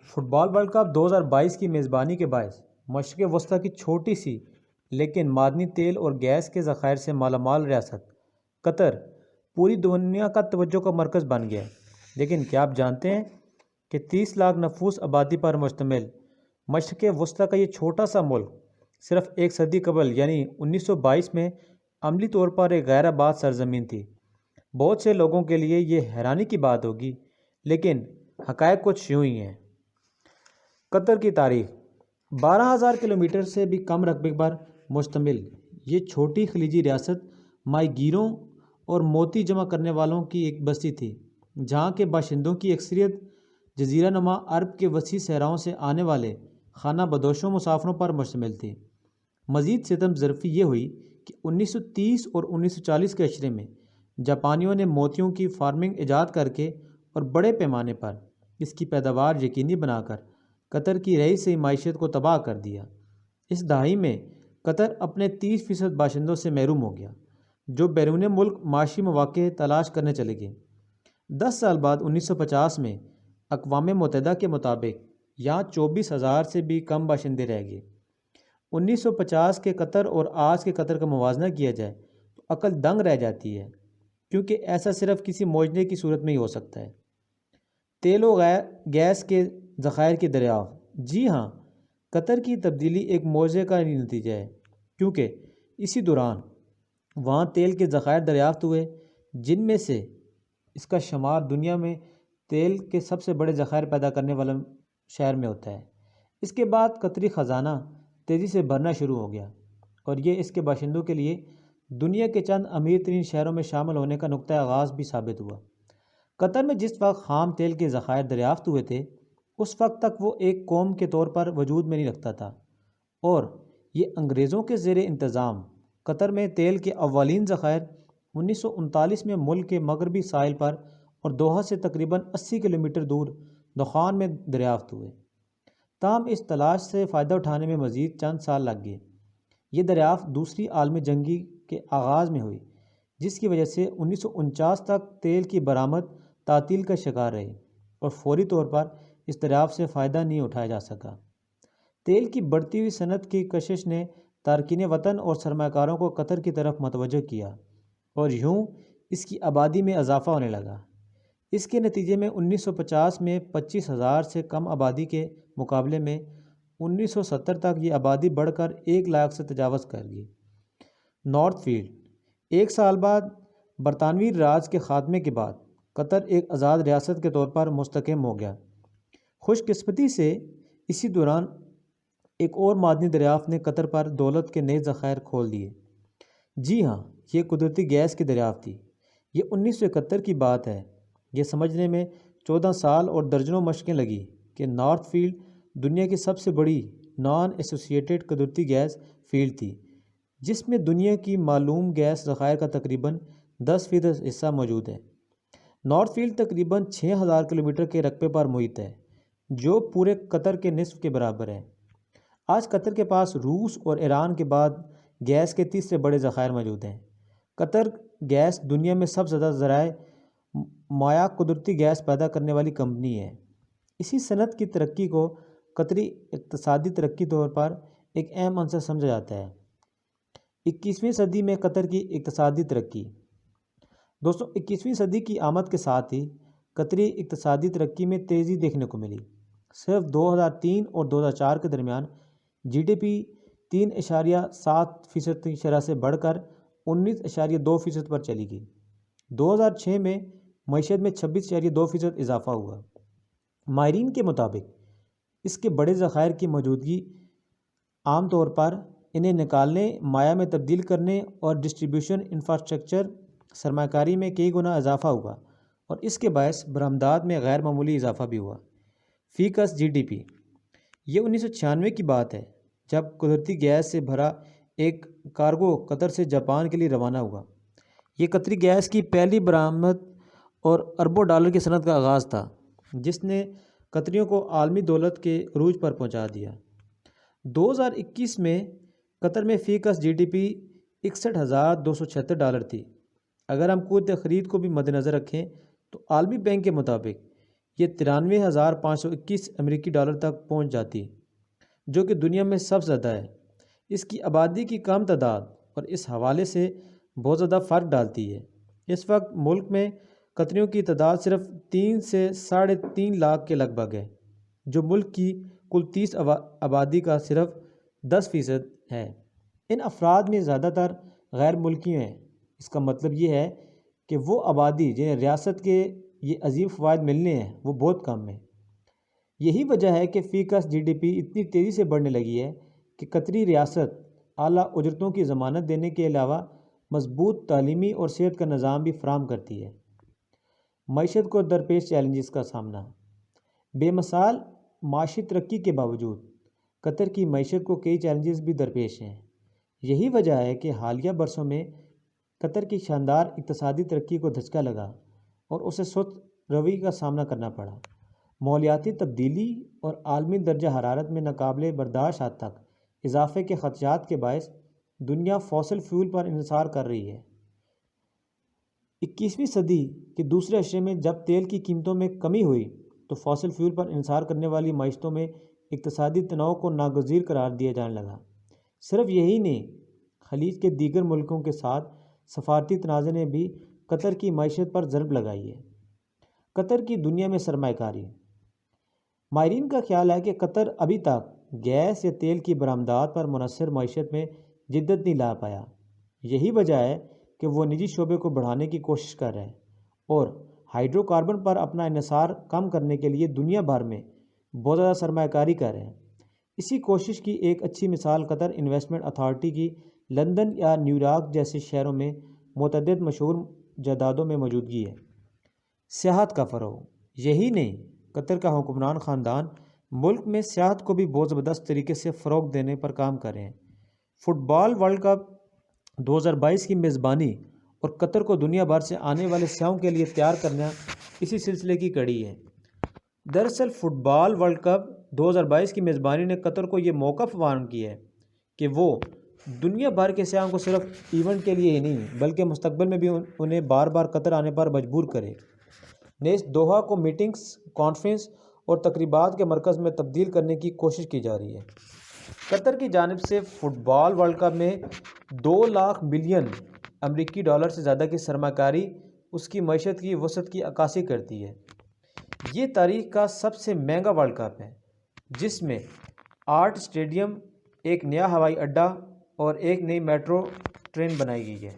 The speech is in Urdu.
فٹ بال ورلڈ کپ 2022 کی میزبانی کے باعث مشرق وسطیٰ کی چھوٹی سی لیکن معدنی تیل اور گیس کے ذخائر سے مالا مال ریاست قطر پوری دنیا کا توجہ کا مرکز بن گیا ہے۔ لیکن کیا آپ جانتے ہیں کہ 30 لاکھ نفوس آبادی پر مشتمل مشرق وسطیٰ کا یہ چھوٹا سا ملک صرف ایک صدی قبل یعنی 1922 میں عملی طور پر ایک غیر آباد سرزمین تھی۔ بہت سے لوگوں کے لیے یہ حیرانی کی بات ہوگی، لیکن حقائق کچھ یوں ہی ہیں۔ قطر کی تاریخ 12,000 کلومیٹر سے بھی کم رقبے پر مشتمل یہ چھوٹی خلیجی ریاست ماہی گیروں اور موتی جمع کرنے والوں کی ایک بستی تھی، جہاں کے باشندوں کی اکثریت جزیرہ نما عرب کے وسیع صحراؤں سے آنے والے خانہ بدوشوں مسافروں پر مشتمل تھی۔ مزید ستم ظرفی یہ ہوئی کہ 1930 اور 1940 کے عشرے میں جاپانیوں نے موتیوں کی فارمنگ ایجاد کر کے اور بڑے پیمانے پر اس کی پیداوار یقینی بنا کر قطر کی رہی سہی معیشت کو تباہ کر دیا۔ اس دہائی میں قطر اپنے 30% باشندوں سے محروم ہو گیا، جو بیرون ملک معاشی مواقع تلاش کرنے چلے گئے۔ 10 سال بعد 1950 میں اقوام متحدہ کے مطابق یہاں 24,000 سے بھی کم باشندے رہ گئے۔ 1950 کے قطر اور آج کے قطر کا موازنہ کیا جائے تو عقل دنگ رہ جاتی ہے، کیونکہ ایسا صرف کسی معجزے کی صورت میں ہی ہو سکتا ہے۔ تیل و گیس کے ذخائر کی دریافت۔ جی ہاں، قطر کی تبدیلی ایک معجزے کا ہی نتیجہ ہے، کیونکہ اسی دوران وہاں تیل کے ذخائر دریافت ہوئے، جن میں سے اس کا شمار دنیا میں تیل کے سب سے بڑے ذخائر پیدا کرنے والے شہر میں ہوتا ہے۔ اس کے بعد قطری خزانہ تیزی سے بھرنا شروع ہو گیا، اور یہ اس کے باشندوں کے لیے دنیا کے چند امیر ترین شہروں میں شامل ہونے کا نقطہ آغاز بھی ثابت ہوا۔ قطر میں جس وقت خام تیل کے ذخائر دریافت ہوئے تھے، اس وقت تک وہ ایک قوم کے طور پر وجود میں نہیں رکھتا تھا، اور یہ انگریزوں کے زیر انتظام قطر میں تیل کے اولین ذخائر 1939 میں ملک کے مغربی ساحل پر اور دوحہ سے تقریباً 80 کلومیٹر دور دخان میں دریافت ہوئے۔ تاہم اس تلاش سے فائدہ اٹھانے میں مزید چند سال لگ گئے۔ یہ دریافت دوسری عالمی جنگ کے آغاز میں ہوئی، جس کی وجہ سے 1949 تک تیل کی برآمد تعطیل کا شکار رہی اور فوری طور پر اس دریافت سے فائدہ نہیں اٹھایا جا سکا۔ تیل کی بڑھتی ہوئی صنعت کی کشش نے تارکین وطن اور سرمایہ کاروں کو قطر کی طرف متوجہ کیا، اور یوں اس کی آبادی میں اضافہ ہونے لگا۔ اس کے نتیجے میں 1950 میں 25,000 سے کم آبادی کے مقابلے میں 1970 تک یہ آبادی بڑھ کر 1 لاکھ سے تجاوز کر گئی۔ North field. 1 سال بعد برطانوی راج کے خاتمے کے بعد قطر ایک آزاد ریاست کے طور پر مستحکم ہو گیا۔ خوش قسمتی سے اسی دوران ایک اور معدنی دریافت نے قطر پر دولت کے نئے ذخائر کھول دیے۔ جی ہاں، یہ قدرتی گیس کی دریافت تھی۔ یہ 1971 کی بات ہے۔ یہ سمجھنے میں 14 سال اور درجنوں مشقیں لگی کہ نارتھ فیلڈ دنیا کی سب سے بڑی نان ایسوسیٹڈ قدرتی گیس فیلڈ تھی، جس میں دنیا کی معلوم گیس ذخائر کا تقریباً 10% حصہ موجود ہے۔ نارتھ فیلڈ تقریباً 6,000 کلومیٹر کے رقبے پر محیط ہے، جو پورے قطر کے نصف کے برابر ہے۔ آج قطر کے پاس روس اور ایران کے بعد گیس کے تیسرے بڑے ذخائر موجود ہیں۔ قطر گیس دنیا میں سب سے زیادہ ذرائع مائع قدرتی گیس پیدا کرنے والی کمپنی ہے۔ اسی صنعت کی ترقی کو قطری اقتصادی ترقی طور پر ایک اہم عنصر سمجھا جاتا ہے۔ 21ویں صدی میں قطر کی اقتصادی ترقی۔ دوستوں، 21ویں صدی کی آمد کے ساتھ ہی قطری اقتصادی ترقی میں تیزی دیکھنے کو ملی۔ صرف 2003 اور 2004 کے درمیان جی ڈی پی 3.7% کی شرح سے بڑھ کر 19.2% پر چلی گئی۔ 2006 میں معیشت میں 26.2% اضافہ ہوا۔ ماہرین کے مطابق اس کے بڑے ذخائر کی موجودگی عام طور پر انہیں نکالنے، مائع میں تبدیل کرنے اور ڈسٹریبیوشن انفراسٹرکچر سرمایہ کاری میں کئی گنا اضافہ ہوا، اور اس کے باعث برآمدات میں غیر معمولی اضافہ بھی ہوا۔ فی کس جی ڈی پی۔ یہ 1996 کی بات ہے، جب قدرتی گیس سے بھرا ایک کارگو قطر سے جاپان کے لیے روانہ ہوا۔ یہ قطری گیس کی پہلی برآمد اور اربوں ڈالر کی صنعت کا آغاز تھا، جس نے قطریوں کو عالمی دولت کے عروج پر پہنچا دیا۔ 2021 میں قطر میں فی کس جی ڈی پی 61,276 ڈالر تھی۔ اگر ہم قوت خرید کو بھی مد نظر رکھیں تو عالمی بینک کے مطابق یہ 93,521 امریکی ڈالر تک پہنچ جاتی، جو کہ دنیا میں سب سے زیادہ ہے۔ اس کی آبادی کی کم تعداد اور اس حوالے سے بہت زیادہ فرق ڈالتی ہے۔ اس وقت ملک میں قطریوں کی تعداد صرف 3 سے 3.5 لاکھ کے لگ بھگ ہے، جو ملک کی کل 30 آبادی کا صرف 10% ہے۔ ان افراد میں زیادہ تر غیر ملکی ہیں۔ اس کا مطلب یہ ہے کہ وہ آبادی جنہیں ریاست کے یہ عظیم فوائد ملنے ہیں وہ بہت کم ہیں۔ یہی وجہ ہے کہ فی کس GDP اتنی تیزی سے بڑھنے لگی ہے کہ قطری ریاست اعلیٰ اجرتوں کی ضمانت دینے کے علاوہ مضبوط تعلیمی اور صحت کا نظام بھی فراہم کرتی ہے۔ معیشت کو درپیش چیلنجز کا سامنا۔ بے مثال معاشی ترقی کے باوجود قطر کی معیشت کو کئی چیلنجز بھی درپیش ہیں۔ یہی وجہ ہے کہ حالیہ برسوں میں قطر کی شاندار اقتصادی ترقی کو دھچکا لگا اور اسے سست روی کا سامنا کرنا پڑا۔ ماحولیاتی تبدیلی اور عالمی درجہ حرارت میں ناقابل برداشت حد تک اضافے کے خدشات کے باعث دنیا فوسل فیول پر انحصار کر رہی ہے۔ 21ویں صدی کے دوسرے عشرے میں جب تیل کی قیمتوں میں کمی ہوئی تو فوسل فیول پر انحصار کرنے والی معیشتوں میں اقتصادی تنوع کو ناگزیر قرار دیا جانے لگا۔ صرف یہی نہیں، خلیج کے دیگر ملکوں کے ساتھ سفارتی تنازع نے بھی قطر کی معیشت پر ضرب لگائی ہے۔ قطر کی دنیا میں سرمایہ کاری۔ ماہرین کا خیال ہے کہ قطر ابھی تک گیس یا تیل کی برآمدات پر منحصر معیشت میں جدت نہیں لا پایا۔ یہی وجہ ہے کہ وہ نجی شعبے کو بڑھانے کی کوشش کر رہے ہیں اور ہائیڈرو کاربن پر اپنا انحصار کم کرنے کے لیے دنیا بھر میں بہت زیادہ سرمایہ کاری کر رہے ہیں۔ اسی کوشش کی ایک اچھی مثال قطر انویسٹمنٹ اتھارٹی کی لندن یا نیویارک جیسے شہروں میں متعدد مشہور جائیدادوں میں موجودگی ہے۔ سیاحت کا فروغ۔ یہی نہیں، قطر کا حکمران خاندان ملک میں سیاحت کو بھی بہت زبردست طریقے سے فروغ دینے پر کام کر رہے ہیں۔ فٹ بال ورلڈ کپ 2022 کی میزبانی اور قطر کو دنیا بھر سے آنے والے سیاحوں کے لیے تیار کرنا اسی سلسلے کی کڑی ہے۔ دراصل فٹ بال ورلڈ کپ 2022 کی میزبانی نے قطر کو یہ موقع فراہم کیا ہے کہ وہ دنیا بھر کے سیاحوں کو صرف ایونٹ کے لیے ہی نہیں بلکہ مستقبل میں بھی انہیں بار بار قطر آنے پر مجبور کرے۔ نیز دوحہ کو میٹنگز، کانفرنس اور تقریبات کے مرکز میں تبدیل کرنے کی کوشش کی جا رہی ہے۔ قطر کی جانب سے فٹ بال ورلڈ کپ میں 2 لاکھ ملین امریکی ڈالر سے زیادہ کی سرمایہ کاری اس کی معیشت کی وسعت کی عکاسی کرتی ہے۔ یہ تاریخ کا سب سے مہنگا ورلڈ کپ ہے، جس میں 8 اسٹیڈیم، ایک نیا ہوائی اڈہ اور ایک نئی میٹرو ٹرین بنائی گئی ہے۔